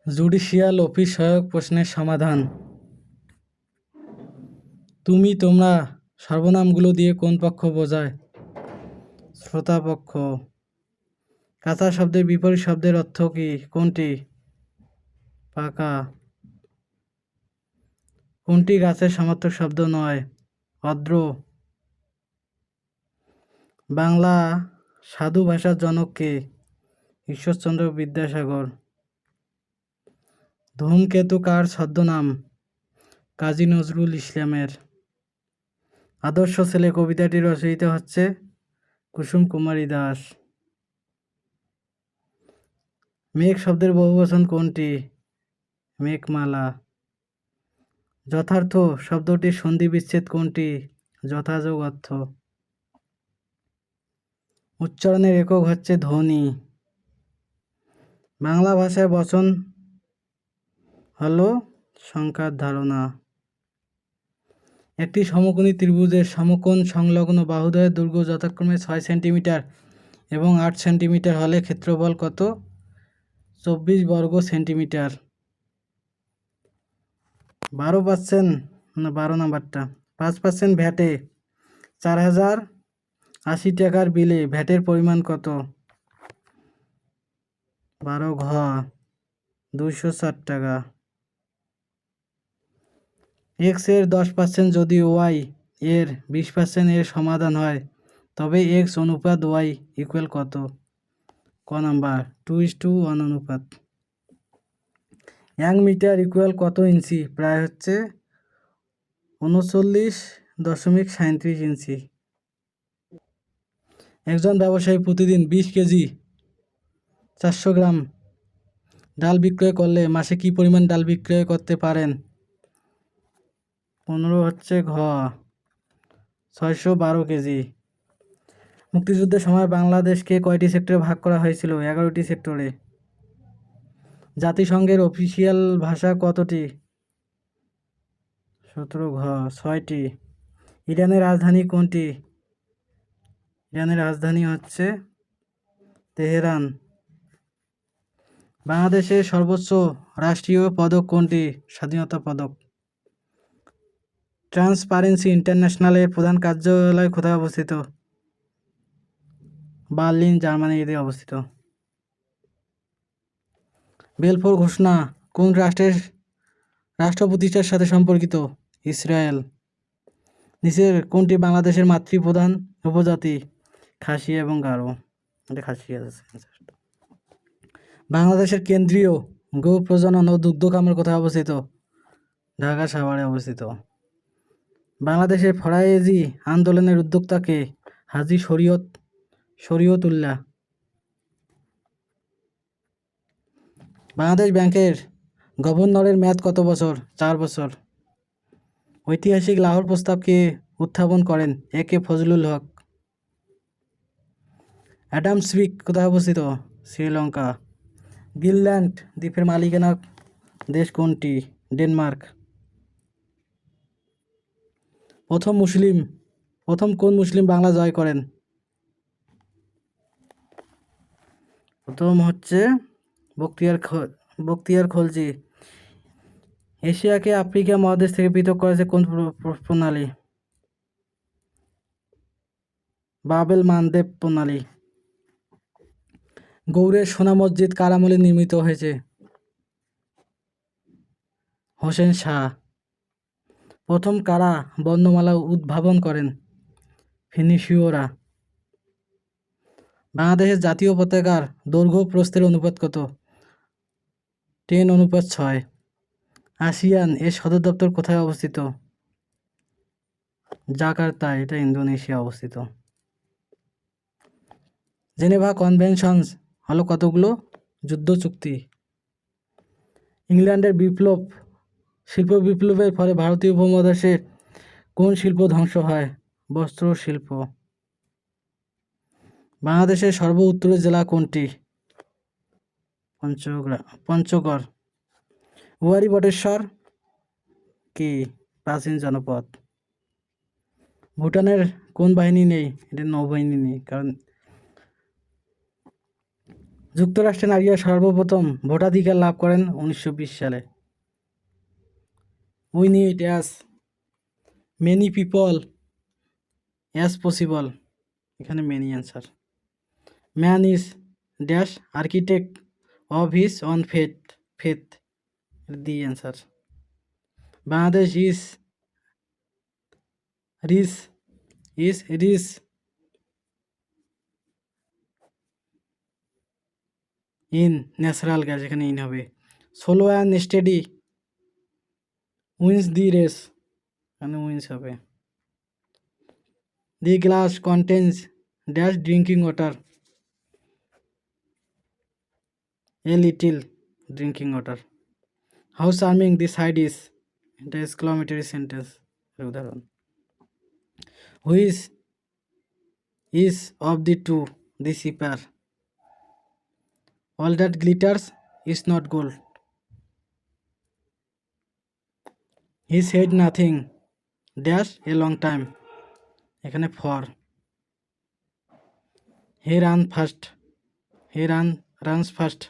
Judicial office সহায়ক প্রশ্নের সমাধান। তুমি তোমরা সর্বনামগুলো দিয়ে কোন পক্ষ বোঝায়? শ্রোতাপক্ষ। কাঁচা শব্দের বিপরীত শব্দের অর্থ কি কোনটি? পাকা। কোনটি গাছের সমার্থক শব্দ নয়? অদ্র। বাংলা সাধু ভাষার জনক কে? ঈশ্বরচন্দ্র বিদ্যাসাগর। ধূমকেতু কার ছদ্মনাম? কাজী নজরুল ইসলামের। আদর্শ ছেলে কবিতাটি রচয়িতা হচ্ছে কুসুম কুমারী দাস। মেঘ শব্দের বহুবচন কোনটি? মেঘমালা। যথার্থ শব্দটির সন্ধি বিচ্ছেদ কোনটি? যথাযোগ অর্থ। উচ্চারণের একক হচ্ছে ধ্বনি। বাংলা ভাষায় বচন হলো সংখ্যার ধারণা। একটি সমকোণী ত্রিভুজের সমকোণ সংলগ্ন বাহুদ্বয়ের দৈর্ঘ্য যথাক্রমে 6 সেন্টিমিটার এবং 8 সেন্টিমিটার হলে ক্ষেত্রফল কত? 24 বর্গ সেন্টিমিটার। 12% না 12 নাম্বারটা 5% ভ্যাটে 4080 টাকার বিলে ভ্যাটের পরিমাণ কত? 12 ঘ 260 টাকা। এক্স এর 10% যদি ওয়াই এর 20% এর সমাধান হয় তবে এক্স অনুপাত ওয়াই ইকুয়াল কত? ক নাম্বার 2:1 অনুপাত। 1 মিটার ইকুয়াল কত ইঞ্চি? প্রায় হচ্ছে 39.37 ইঞ্চি। একজন ব্যবসায়ী প্রতিদিন 20 কেজি 400 গ্রাম ডাল বিক্রয় করলে মাসে কি পরিমাণ ডাল বিক্রয় করতে পারেন? 15 হচ্ছে ঘ 612 কেজি। মুক্তিযুদ্ধের সময় বাংলাদেশকে কয়টি সেক্টরে ভাগ করা হয়েছিল? 11টি সেক্টরে। জাতিসংঘের অফিসিয়াল ভাষা কতটি? 17 ঘ 6টি। ইরানের রাজধানী কোনটি? ইরানের রাজধানী হচ্ছে তেহরান। বাংলাদেশের সর্বোচ্চ রাষ্ট্রীয় পদক কোনটি? স্বাধীনতা পদক। ট্রান্সপারেন্সি ইন্টারন্যাশনালের প্রধান কার্যালয় কোথায় অবস্থিত? বার্লিন, জার্মানিতে অবস্থিত। বেলফোর ঘোষণা কোন রাষ্ট্রের রাষ্ট্র প্রতিষ্ঠার সাথে সম্পর্কিত? ইসরায়েল। নিচের কোনটি বাংলাদেশের মাতৃপ্রধান উপজাতি? খাসি এবং গারো। এটা খাসি আছে। বাংলাদেশের কেন্দ্রীয় গো প্রজনন ও দুগ্ধ খামার কোথায় অবস্থিত? ঢাকা সাভারে অবস্থিত। বাংলাদেশের ফরায়েজি আন্দোলনের উদ্যোক্তা কে? হাজী শরীয়তুল্লাহ। বাংলাদেশ ব্যাংকের গভর্নরের মেয়াদ কত বছর? 4 বছর। ঐতিহাসিক লাহোর প্রস্তাব কে উত্থাপন করেন? এ কে ফজলুল হক। অ্যাডামস দ্বীপ কোথায় অবস্থিত? শ্রীলঙ্কা। গ্রিনল্যান্ড দ্বীপের মালিকানা দেশ কোনটি? ডেনমার্ক। প্রথম কোন মুসলিম বাংলা জয় করেন? প্রথম হচ্ছে বখতিয়ার খলজি। এশিয়াকে আফ্রিকা মহাদেশ থেকে পৃথক করেছে কোন প্রণালী? বাবেল মানদেব প্রণালী। গৌড়ের সোনা মসজিদ কার আমলে নির্মিত হয়েছে? হোসেন শাহ। প্রথম কারা বর্ণমালা উদ্ভাবন করেন? ফিনিশীয়রা। বাংলাদেশের জাতীয় পতাকার দৈর্ঘ্য প্রস্থের অনুপাত কত? 10:6। আসিয়ান এর সদর দপ্তর কোথায় অবস্থিত? জাকার্তা, এটা ইন্দোনেশিয়া অবস্থিত। জেনেভা কনভেনশনস হলো কতগুলো? যুদ্ধ চুক্তি। ইংল্যান্ডের শিল্প বিপ্লবের ফলে ভারতীয় উপমহাদেশের কোন শিল্প ধ্বংস হয়? বস্ত্র শিল্প। বাংলাদেশের সর্ব উত্তরের জেলা কোনটি? পঞ্চগড়। হুয়ারি বটেশ্বর কি প্রাচীন জনপদ। ভুটানের কোন বাহিনী নেই? এটা নৌবাহিনী নেই, কারণ যুক্তরাষ্ট্রে নারীরা সর্বপ্রথম ভোটাধিকার লাভ করেন 1920 সালে। We need as many people as possible, এখানে many answer. Man is dash architect of his own faith, the answer. Bangladesh is rich in natural gas, এখানে ইন হবে। Slow and steady wins the race, এখানে wins হবে। The glass contains dash drinking water, a little drinking water. How charming the sight is, এটা exclamatory sentence উদাহরণ। Which is of the to the sipper, all that glitters is not gold. He said nothing dash a long time, এখানে for. He runs fast,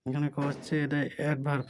এখানে হচ্ছে এটা adverb.